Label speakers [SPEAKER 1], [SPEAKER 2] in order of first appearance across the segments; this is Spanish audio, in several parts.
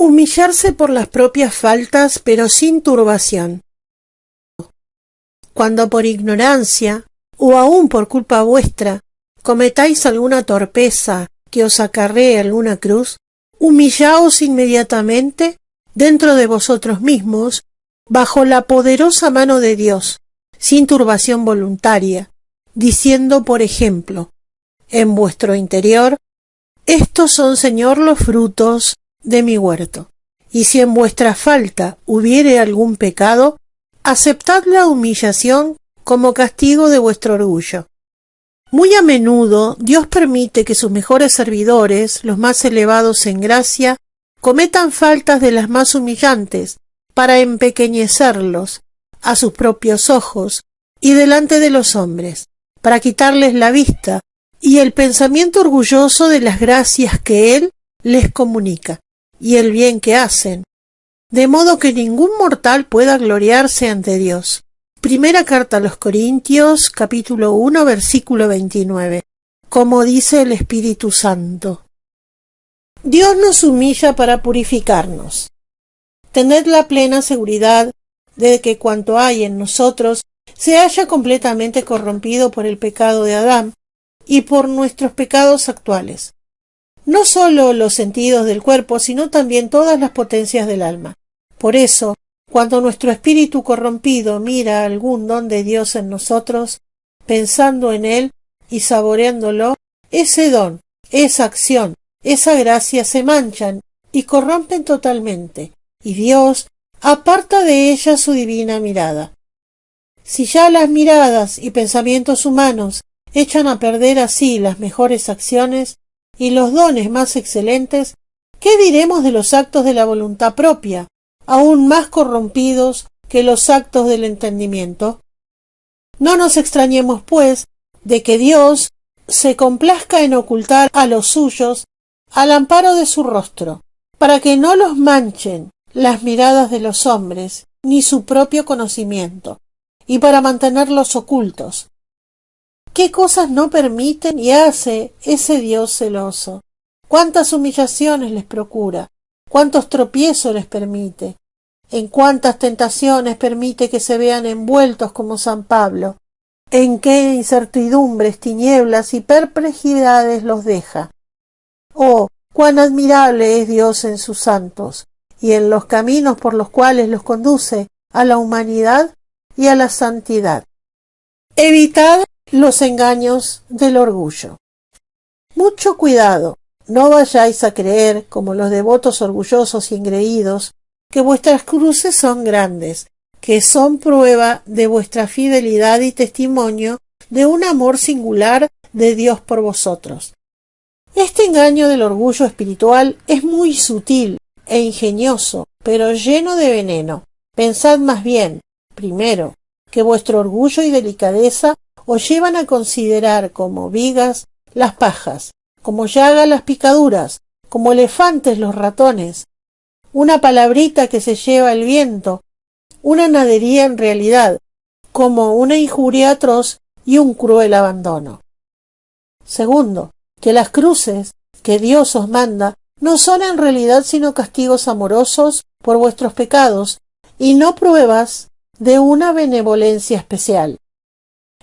[SPEAKER 1] Humillarse por las propias faltas, pero sin turbación. Cuando por ignorancia, o aun por culpa vuestra, cometáis alguna torpeza que os acarree alguna cruz, humillaos inmediatamente dentro de vosotros mismos, bajo la poderosa mano de Dios, sin turbación voluntaria, diciendo, por ejemplo, en vuestro interior: estos son, Señor, los frutos de mi huerto. Y si en vuestra falta hubiere algún pecado, aceptad la humillación como castigo de vuestro orgullo. Muy a menudo Dios permite que sus mejores servidores, los más elevados en gracia, cometan faltas de las más humillantes, para empequeñecerlos a sus propios ojos y delante de los hombres, para quitarles la vista y el pensamiento orgulloso de las gracias que Él les comunica y el bien que hacen, de modo que ningún mortal pueda gloriarse ante Dios. Primera carta a los Corintios, capítulo 1, versículo 29. Como dice el Espíritu Santo: Dios nos humilla para purificarnos. Tened la plena seguridad de que cuanto hay en nosotros se haya completamente corrompido por el pecado de Adán y por nuestros pecados actuales. No sólo los sentidos del cuerpo, sino también todas las potencias del alma. Por eso, cuando nuestro espíritu corrompido mira algún don de Dios en nosotros, pensando en él y saboreándolo, ese don, esa acción, esa gracia se manchan y corrompen totalmente, y Dios aparta de ella su divina mirada. Si ya las miradas y pensamientos humanos echan a perder así las mejores acciones y los dones más excelentes, ¿qué diremos de los actos de la voluntad propia, aún más corrompidos que los actos del entendimiento? No nos extrañemos, pues, de que Dios se complazca en ocultar a los suyos al amparo de su rostro, para que no los manchen las miradas de los hombres, ni su propio conocimiento, y para mantenerlos ocultos. ¿Qué cosas no permiten y hace ese Dios celoso? ¿Cuántas humillaciones les procura? ¿Cuántos tropiezos les permite? ¿En cuántas tentaciones permite que se vean envueltos como San Pablo? ¿En qué incertidumbres, tinieblas y perplejidades los deja? Oh, cuán admirable es Dios en sus santos, y en los caminos por los cuales los conduce a la humanidad y a la santidad. Evitad los engaños del orgullo. Mucho cuidado, no vayáis a creer, como los devotos orgullosos y engreídos, que vuestras cruces son grandes, que son prueba de vuestra fidelidad y testimonio de un amor singular de Dios por vosotros. Este engaño del orgullo espiritual es muy sutil e ingenioso, pero lleno de veneno. Pensad más bien, primero, que vuestro orgullo y delicadeza os llevan a considerar como vigas las pajas, como llagas las picaduras, como elefantes los ratones, una palabrita que se lleva el viento, una nadería en realidad, como una injuria atroz y un cruel abandono. Segundo, que las cruces que Dios os manda no son en realidad sino castigos amorosos por vuestros pecados y no pruebas de una benevolencia especial.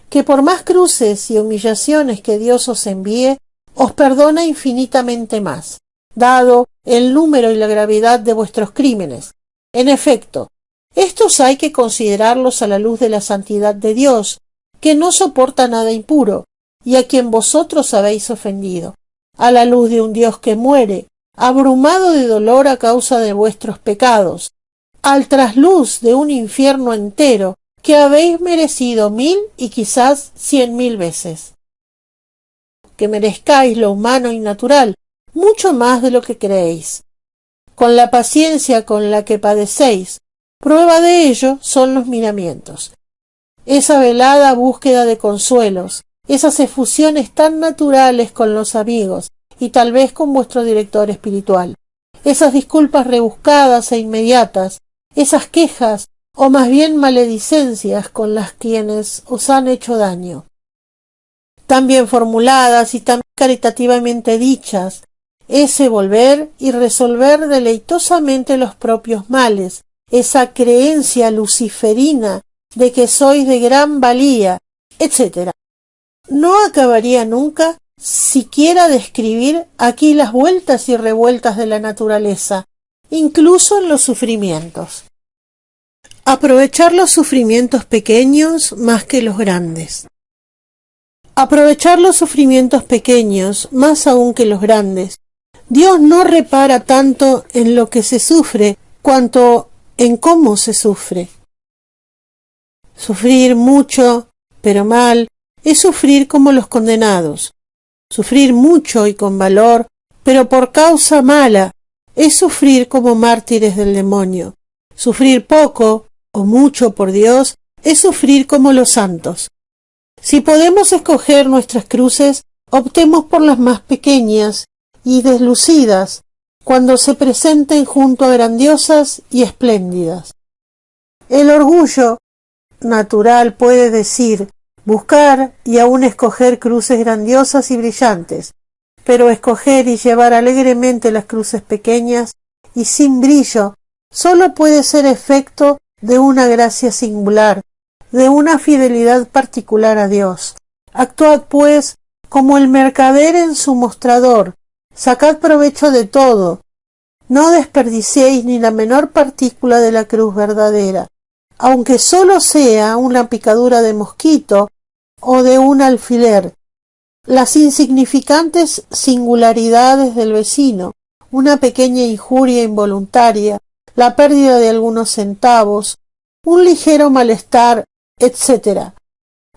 [SPEAKER 1] Que por más cruces y humillaciones que Dios os envíe, os perdona infinitamente más, dado el número y la gravedad de vuestros crímenes. En efecto, estos hay que considerarlos a la luz de la santidad de Dios, que no soporta nada impuro, y a quien vosotros habéis ofendido, a la luz de un Dios que muere, abrumado de dolor a causa de vuestros pecados, al trasluz de un infierno entero que habéis merecido 1000 y quizás 100.000 veces. Que merezcáis lo humano y natural, mucho más de lo que creéis. Con la paciencia con la que padecéis, prueba de ello son los miramientos. Esa velada búsqueda de consuelos, esas efusiones tan naturales con los amigos y tal vez con vuestro director espiritual, esas disculpas rebuscadas e inmediatas, esas quejas o más bien maledicencias con las quienes os han hecho daño, tan bien formuladas y tan caritativamente dichas, ese volver y resolver deleitosamente los propios males, esa creencia luciferina de que sois de gran valía, etc. No acabaría nunca siquiera de escribir aquí las vueltas y revueltas de la naturaleza, incluso en los sufrimientos. Aprovechar los sufrimientos pequeños más que los grandes. Aprovechar los sufrimientos pequeños más aún que los grandes. Dios no repara tanto en lo que se sufre cuanto en cómo se sufre. Sufrir mucho, pero mal, es sufrir como los condenados. Sufrir mucho y con valor, pero por causa mala, es sufrir como mártires del demonio. Sufrir poco o mucho por Dios es sufrir como los santos. Si podemos escoger nuestras cruces, optemos por las más pequeñas y deslucidas, cuando se presenten junto a grandiosas y espléndidas. El orgullo natural puede decir, buscar y aún escoger cruces grandiosas y brillantes, pero escoger y llevar alegremente las cruces pequeñas y sin brillo sólo puede ser efecto de una gracia singular, de una fidelidad particular a Dios. Actuad, pues, como el mercader en su mostrador, sacad provecho de todo, no desperdiciéis ni la menor partícula de la cruz verdadera, aunque sólo sea una picadura de mosquito o de un alfiler, las insignificantes singularidades del vecino, una pequeña injuria involuntaria, la pérdida de algunos centavos, un ligero malestar, etc.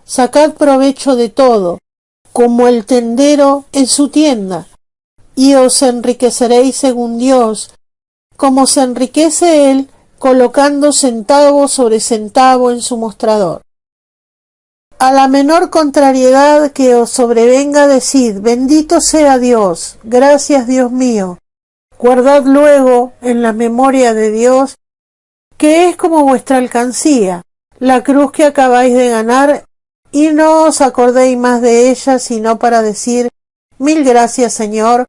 [SPEAKER 1] Sacad provecho de todo, como el tendero en su tienda, y os enriqueceréis según Dios, como se enriquece Él colocando centavo sobre centavo en su mostrador. A la menor contrariedad que os sobrevenga, decid, bendito sea Dios, gracias Dios mío. Guardad luego en la memoria de Dios, que es como vuestra alcancía, la cruz que acabáis de ganar, y no os acordéis más de ella, sino para decir, mil gracias Señor,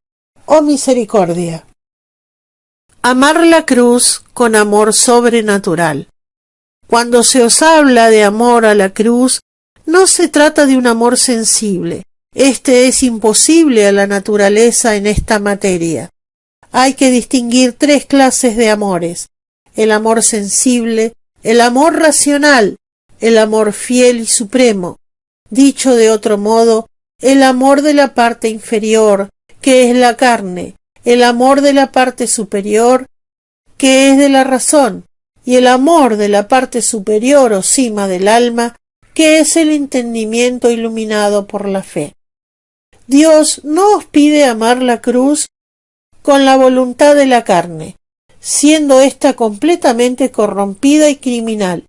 [SPEAKER 1] oh misericordia. Amar la cruz con amor sobrenatural. Cuando se os habla de amor a la cruz, no se trata de un amor sensible. Este es imposible a la naturaleza en esta materia. Hay que distinguir tres clases de amores: el amor sensible, el amor racional, el amor fiel y supremo. Dicho de otro modo, el amor de la parte inferior, que es la carne, el amor de la parte superior, que es de la razón, y el amor de la parte superior o cima del alma, que es el entendimiento iluminado por la fe. Dios no os pide amar la cruz con la voluntad de la carne, siendo ésta completamente corrompida y criminal.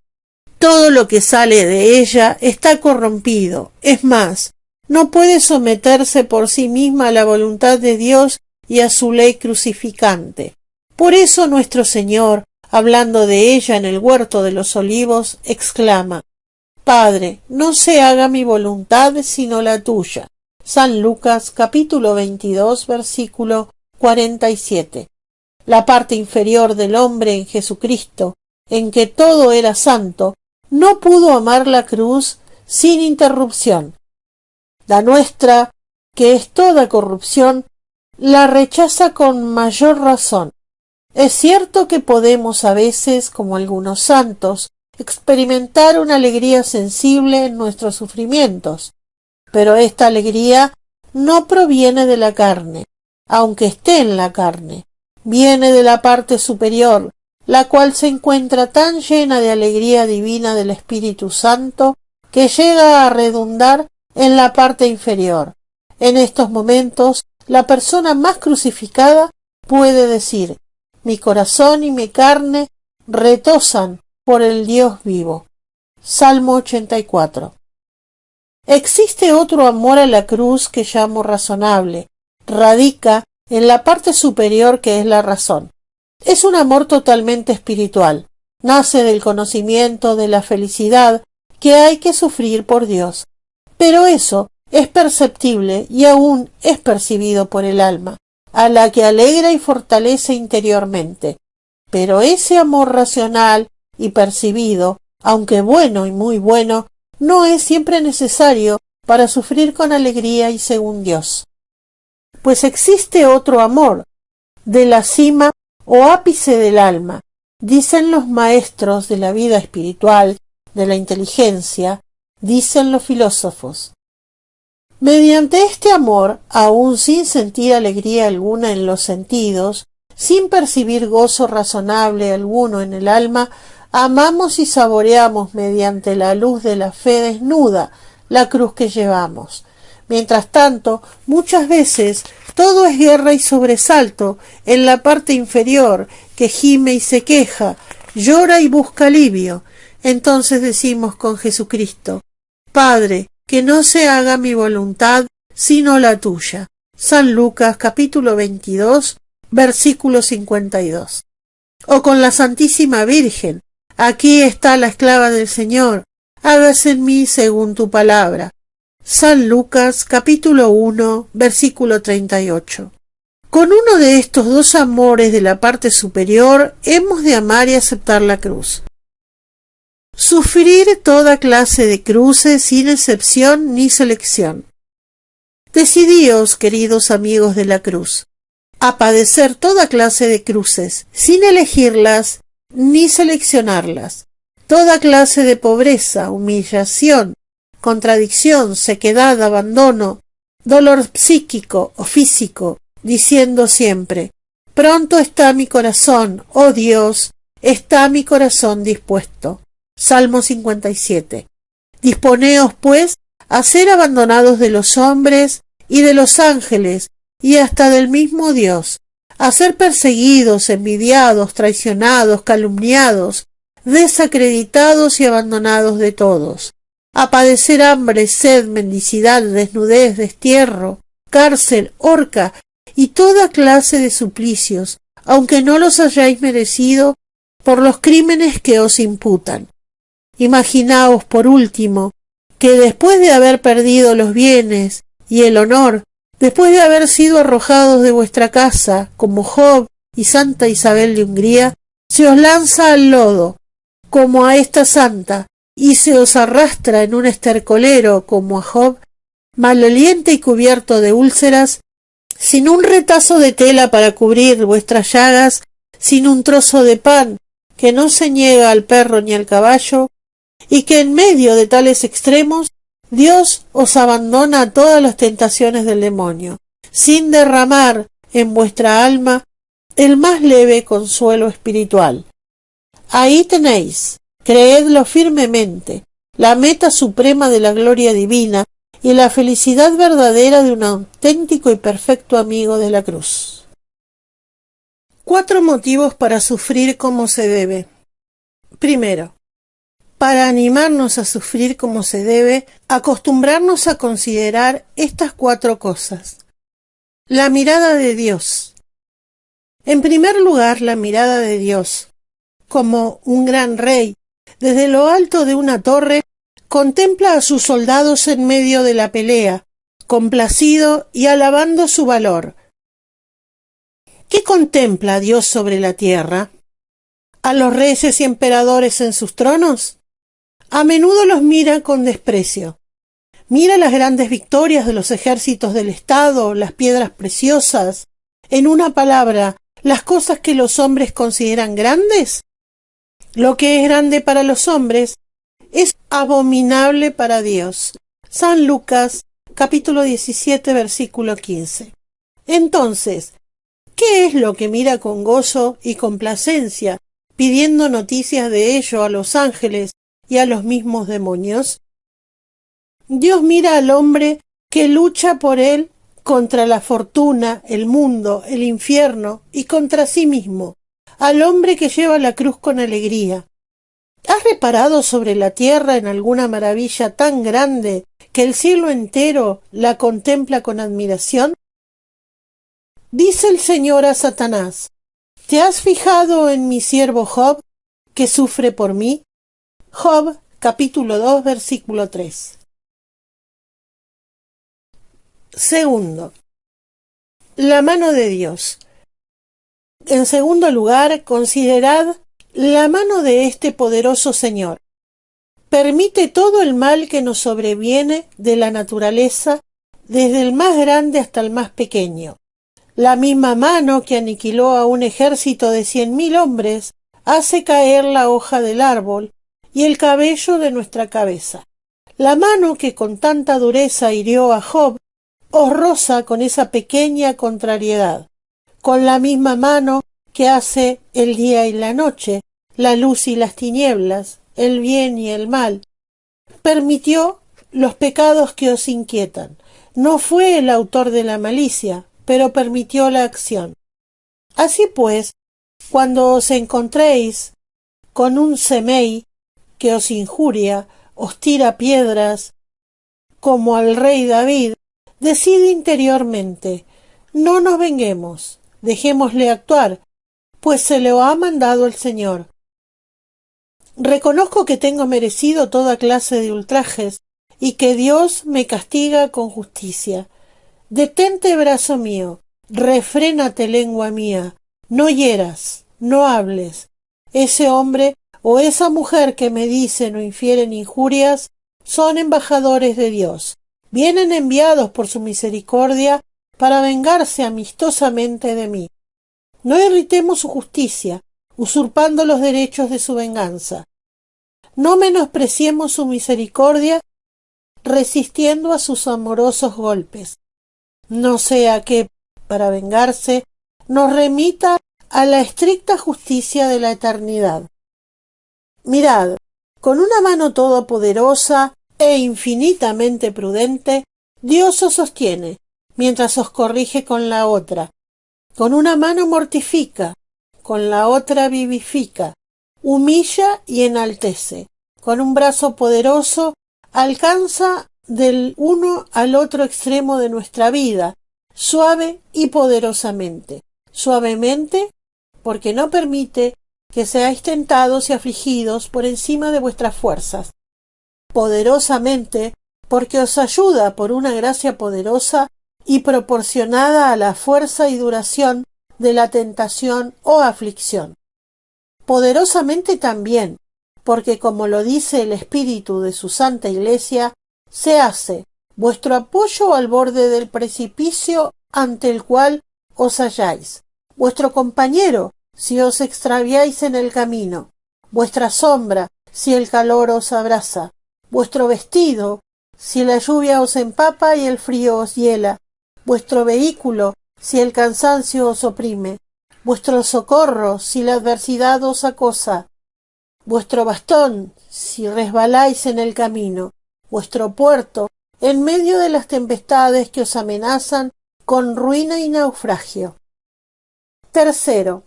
[SPEAKER 1] Todo lo que sale de ella está corrompido, es más, no puede someterse por sí misma a la voluntad de Dios y a su ley crucificante. Por eso nuestro Señor, hablando de ella en el huerto de los olivos, exclama, Padre, no se haga mi voluntad sino la tuya. San Lucas capítulo 22 versículo 47. La parte inferior del hombre en Jesucristo, en que todo era santo, no pudo amar la cruz sin interrupción. La nuestra, que es toda corrupción, la rechaza con mayor razón. Es cierto que podemos a veces, como algunos santos, experimentar una alegría sensible en nuestros sufrimientos, pero esta alegría no proviene de la carne, aunque esté en la carne, viene de la parte superior, la cual se encuentra tan llena de alegría divina del Espíritu Santo que llega a redundar en la parte inferior. En estos momentos, la persona más crucificada puede decir, mi corazón y mi carne retozan por el Dios vivo. Salmo 84. Existe otro amor a la cruz que llamo razonable. Radica en la parte superior que es la razón. Es un amor totalmente espiritual. Nace del conocimiento de la felicidad que hay que sufrir por Dios. Pero eso es perceptible y aún es percibido por el alma. a la que alegra y fortalece interiormente. Pero ese amor racional y percibido, aunque bueno y muy bueno, no es siempre necesario para sufrir con alegría y según Dios. Pues existe otro amor, de la cima o ápice del alma, dicen los maestros de la vida espiritual, de la inteligencia, dicen los filósofos. Mediante este amor, aun sin sentir alegría alguna en los sentidos, sin percibir gozo razonable alguno en el alma, amamos y saboreamos mediante la luz de la fe desnuda la cruz que llevamos. Mientras tanto, muchas veces todo es guerra y sobresalto en la parte inferior, que gime y se queja, llora y busca alivio. Entonces decimos con Jesucristo: Padre, que no se haga mi voluntad sino la tuya. San Lucas capítulo 22, versículo 52. O con la Santísima Virgen: Aquí está la esclava del Señor, hágase en mí según tu palabra. San Lucas capítulo 1, versículo 38. Con uno de estos dos amores de la parte superior hemos de amar y aceptar la cruz. Sufrir toda clase de cruces sin excepción ni selección. Decidíos, queridos amigos de la cruz, a padecer toda clase de cruces, sin elegirlas ni seleccionarlas, toda clase de pobreza, humillación, contradicción, sequedad, abandono, dolor psíquico o físico, diciendo siempre: pronto está mi corazón, oh Dios, está mi corazón dispuesto. Salmo 57. Disponeos, pues, a ser abandonados de los hombres y de los ángeles y hasta del mismo Dios, a ser perseguidos, envidiados, traicionados, calumniados, desacreditados y abandonados de todos, a padecer hambre, sed, mendicidad, desnudez, destierro, cárcel, horca y toda clase de suplicios, aunque no los hayáis merecido por los crímenes que os imputan. Imaginaos, por último, que después de haber perdido los bienes y el honor, después de haber sido arrojados de vuestra casa, como Job y Santa Isabel de Hungría, se os lanza al lodo, como a esta santa, y se os arrastra en un estercolero, como a Job, maloliente y cubierto de úlceras, sin un retazo de tela para cubrir vuestras llagas, sin un trozo de pan que no se niega al perro ni al caballo, y que en medio de tales extremos Dios os abandona a todas las tentaciones del demonio, sin derramar en vuestra alma el más leve consuelo espiritual. Ahí tenéis, creedlo firmemente, la meta suprema de la gloria divina y la felicidad verdadera de un auténtico y perfecto amigo de la cruz. 4 motivos para sufrir como se debe. Primero, para animarnos a sufrir como se debe, acostumbrarnos a considerar estas 4 cosas. La mirada de Dios. En primer lugar, la mirada de Dios. Como un gran rey, desde lo alto de una torre, contempla a sus soldados en medio de la pelea, complacido y alabando su valor. ¿Qué contempla Dios sobre la tierra? ¿A los reyes y emperadores en sus tronos? A menudo los mira con desprecio. Mira las grandes victorias de los ejércitos del Estado, las piedras preciosas, en una palabra, las cosas que los hombres consideran grandes. Lo que es grande para los hombres es abominable para Dios. San Lucas, capítulo 17, versículo 15. Entonces, ¿qué es lo que mira con gozo y complacencia, pidiendo noticias de ello a los ángeles y a los mismos demonios? Dios mira al hombre que lucha por él contra la fortuna, el mundo, el infierno y contra sí mismo, al hombre que lleva la cruz con alegría. ¿Has reparado sobre la tierra en alguna maravilla tan grande que el cielo entero la contempla con admiración? Dice el Señor a Satanás: ¿te has fijado en mi siervo Job, que sufre por mí? Job, capítulo 2, versículo 3. Segundo, la mano de Dios. En segundo lugar, considerad la mano de este poderoso Señor. Permite todo el mal que nos sobreviene de la naturaleza, desde el más grande hasta el más pequeño. La misma mano que aniquiló a un ejército de 100.000 hombres hace caer la hoja del árbol y el cabello de nuestra cabeza. La mano que con tanta dureza hirió a Job os roza con esa pequeña contrariedad. Con la misma mano que hace el día y la noche, la luz y las tinieblas, el bien y el mal, permitió los pecados que os inquietan. No fue el autor de la malicia, pero permitió la acción. Así pues, cuando os encontréis con un semei que os injuria, os tira piedras, como al rey David, decid interiormente: no nos venguemos, dejémosle actuar, pues se lo ha mandado el Señor. Reconozco que tengo merecido toda clase de ultrajes y que Dios me castiga con justicia. Detente, brazo mío, refrénate, lengua mía, no hieras, no hables. Ese hombre o esa mujer que me dicen o infieren injurias son embajadores de Dios. Vienen enviados por su misericordia para vengarse amistosamente de mí. No irritemos su justicia, usurpando los derechos de su venganza. No menospreciemos su misericordia, resistiendo a sus amorosos golpes. No sea que, para vengarse, nos remita a la estricta justicia de la eternidad. Mirad, con una mano todopoderosa e infinitamente prudente, Dios os sostiene, mientras os corrige con la otra. Con una mano mortifica, con la otra vivifica, humilla y enaltece. Con un brazo poderoso alcanza del uno al otro extremo de nuestra vida, suave y poderosamente. Suavemente, porque no permite que seáis tentados y afligidos por encima de vuestras fuerzas. Poderosamente, porque os ayuda por una gracia poderosa y proporcionada a la fuerza y duración de la tentación o aflicción. Poderosamente también, porque como lo dice el Espíritu de su Santa Iglesia, se hace vuestro apoyo al borde del precipicio ante el cual os halláis, vuestro compañero si os extraviáis en el camino, vuestra sombra si el calor os abrasa, vuestro vestido si la lluvia os empapa y el frío os hiela, vuestro vehículo si el cansancio os oprime, vuestro socorro si la adversidad os acosa, vuestro bastón si resbaláis en el camino, vuestro puerto en medio de las tempestades que os amenazan con ruina y naufragio. Tercero,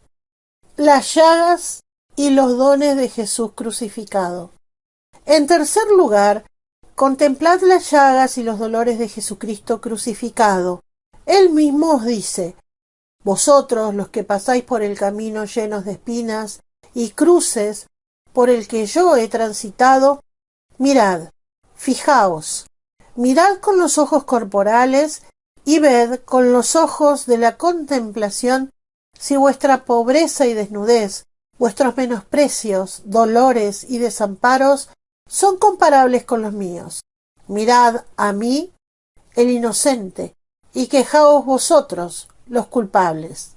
[SPEAKER 1] las llagas y los dones de Jesús crucificado. En tercer lugar, contemplad las llagas y los dolores de Jesucristo crucificado. Él mismo os dice: vosotros, los que pasáis por el camino llenos de espinas y cruces por el que yo he transitado, mirad, fijaos, mirad con los ojos corporales y ved con los ojos de la contemplación si vuestra pobreza y desnudez, vuestros menosprecios, dolores y desamparos son comparables con los míos. Mirad a mí, el inocente, y quejaos vosotros, los culpables.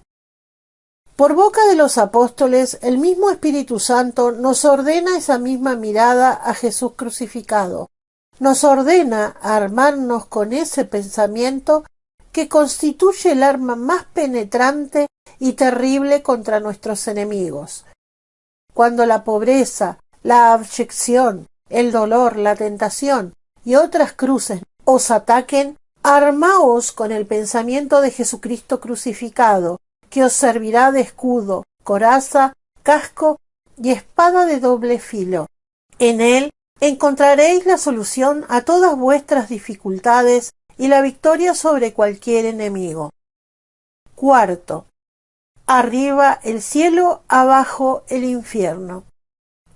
[SPEAKER 1] Por boca de los apóstoles, el mismo Espíritu Santo nos ordena esa misma mirada a Jesús crucificado. Nos ordena armarnos con ese pensamiento que constituye el arma más penetrante y terrible contra nuestros enemigos. Cuando la pobreza, la abyección, el dolor, la tentación y otras cruces os ataquen, armaos con el pensamiento de Jesucristo crucificado, que os servirá de escudo, coraza, casco y espada de doble filo. En él encontraréis la solución a todas vuestras dificultades y la victoria sobre cualquier enemigo. Cuarto, arriba el cielo, abajo el infierno.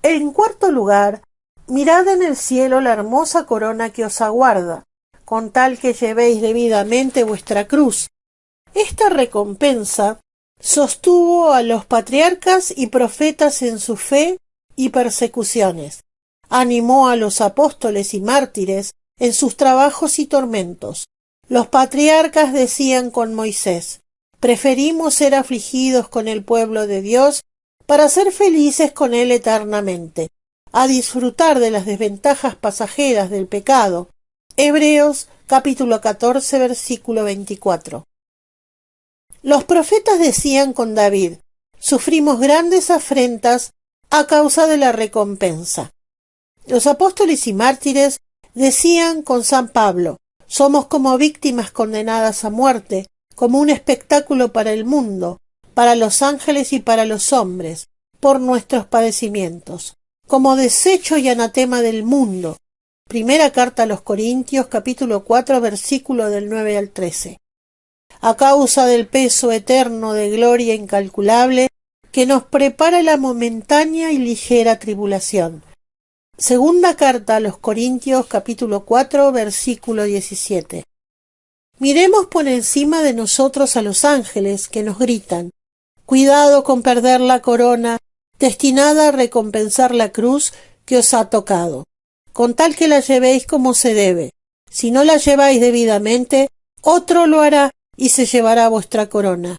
[SPEAKER 1] En cuarto lugar, mirad en el cielo la hermosa corona que os aguarda, con tal que llevéis debidamente vuestra cruz, Esta recompensa sostuvo a los patriarcas y profetas en su fe y persecuciones, animó a los apóstoles y mártires en sus trabajos y tormentos. Los patriarcas decían con Moisés: preferimos ser afligidos con el pueblo de Dios para ser felices con él eternamente, a disfrutar de las desventajas pasajeras del pecado. Hebreos capítulo 14 versículo 24. Los profetas decían con David: sufrimos grandes afrentas a causa de la recompensa. Los apóstoles y mártires decían con San Pablo: somos como víctimas condenadas a muerte, como un espectáculo para el mundo, para los ángeles y para los hombres, por nuestros padecimientos, como desecho y anatema del mundo. Primera carta a los Corintios, capítulo 4, versículo del 9 al 13. A causa del peso eterno de gloria incalculable que nos prepara la momentánea y ligera tribulación. Segunda carta a los Corintios, capítulo 4, versículo 17. Miremos por encima de nosotros a los ángeles que nos gritan: cuidado con perder la corona destinada a recompensar la cruz que os ha tocado, con tal que la llevéis como se debe. Si no la lleváis debidamente, otro lo hará y se llevará vuestra corona.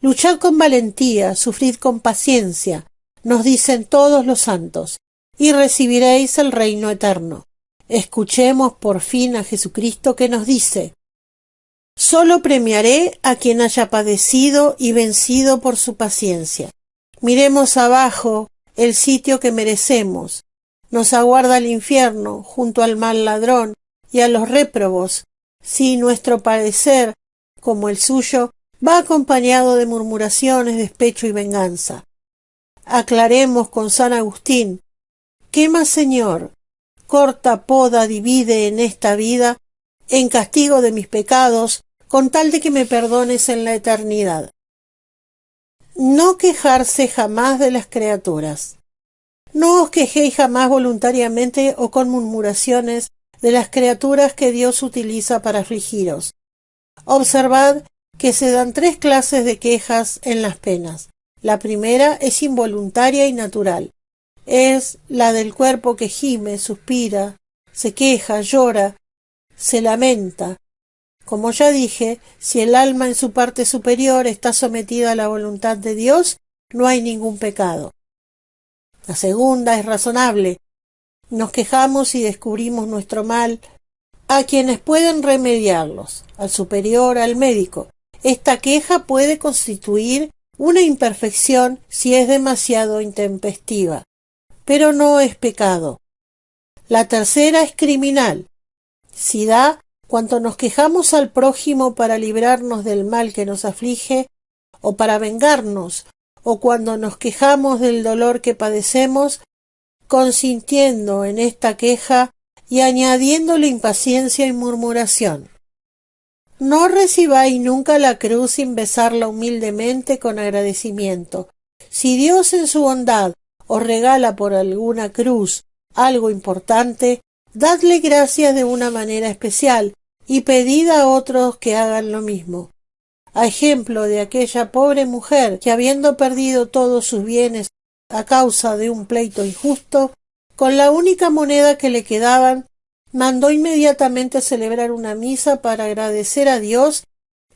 [SPEAKER 1] Luchad con valentía, sufrid con paciencia, nos dicen todos los santos, y recibiréis el reino eterno. Escuchemos por fin a Jesucristo, que nos dice: solo premiaré a quien haya padecido y vencido por su paciencia. Miremos abajo el sitio que merecemos. Nos aguarda el infierno junto al mal ladrón y a los réprobos, si nuestro parecer, como el suyo, va acompañado de murmuraciones, despecho y venganza. Aclaremos con San Agustín: quema, Señor, corta, poda, divide en esta vida, en castigo de mis pecados, con tal de que me perdones en la eternidad. No quejarse jamás de las criaturas. No os quejéis jamás voluntariamente o con murmuraciones de las criaturas que Dios utiliza para afligiros. Observad que se dan 3 clases de quejas en las penas. La primera es involuntaria y natural. Es la del cuerpo que gime, suspira, se queja, llora, se lamenta. Como ya dije, si el alma en su parte superior está sometida a la voluntad de Dios, no hay ningún pecado. La segunda es razonable. Nos quejamos y descubrimos nuestro mal a quienes pueden remediarlos, al superior, al médico. Esta queja puede constituir una imperfección si es demasiado intempestiva, pero no es pecado. La tercera es criminal. Si da cuanto nos quejamos al prójimo para librarnos del mal que nos aflige, o para vengarnos, o cuando nos quejamos del dolor que padecemos, consintiendo en esta queja y añadiéndole impaciencia y murmuración. No recibáis nunca la cruz sin besarla humildemente con agradecimiento. Si Dios en su bondad os regala por alguna cruz algo importante, dadle gracias de una manera especial y pedid a otros que hagan lo mismo. A ejemplo de aquella pobre mujer que, habiendo perdido todos sus bienes a causa de un pleito injusto, con la única moneda que le quedaban, mandó inmediatamente celebrar una misa para agradecer a Dios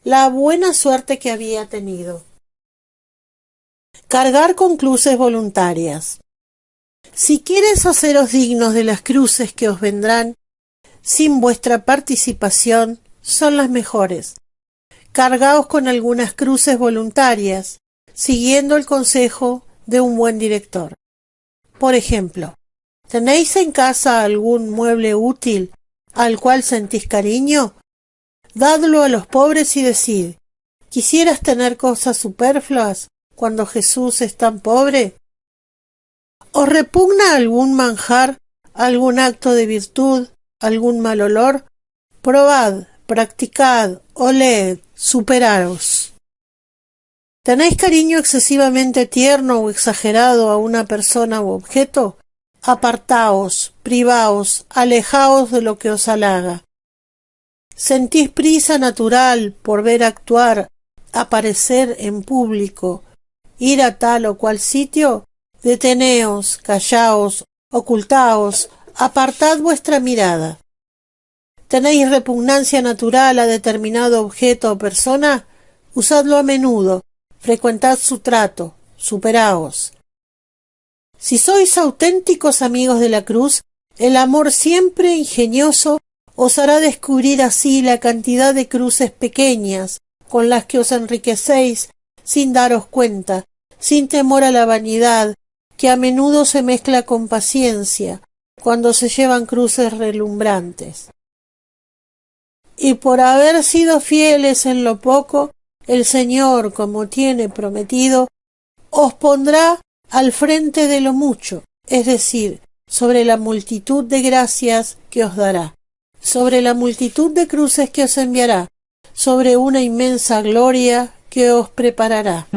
[SPEAKER 1] la buena suerte que había tenido. Cargar con cruces voluntarias. Si quieres haceros dignos de las cruces que os vendrán, sin vuestra participación, son las mejores. Cargaos con algunas cruces voluntarias, siguiendo el consejo de un buen director. Por ejemplo, ¿tenéis en casa algún mueble útil al cual sentís cariño? Dadlo a los pobres y decid: ¿quisieras tener cosas superfluas cuando Jesús es tan pobre? ¿Os repugna algún manjar, algún acto de virtud, algún mal olor? Probad, practicad, oled, superaros. ¿Tenéis cariño excesivamente tierno o exagerado a una persona u objeto? Apartaos, privaos, alejaos de lo que os halaga. ¿Sentís prisa natural por ver actuar aparecer en público, ir a tal o cual sitio, deteneos, callaos, ocultaos, apartad vuestra mirada. ¿Tenéis repugnancia natural a determinado objeto o persona? Usadlo a menudo, frecuentad su trato, superaos. Si sois auténticos amigos de la cruz, el amor siempre ingenioso os hará descubrir así la cantidad de cruces pequeñas con las que os enriquecéis sin daros cuenta, sin temor a la vanidad, que a menudo se mezcla con paciencia cuando se llevan cruces relumbrantes. Y por haber sido fieles en lo poco, el Señor, como tiene prometido, os pondrá al frente de lo mucho, es decir, sobre la multitud de gracias que os dará, sobre la multitud de cruces que os enviará, sobre una inmensa gloria que os preparará.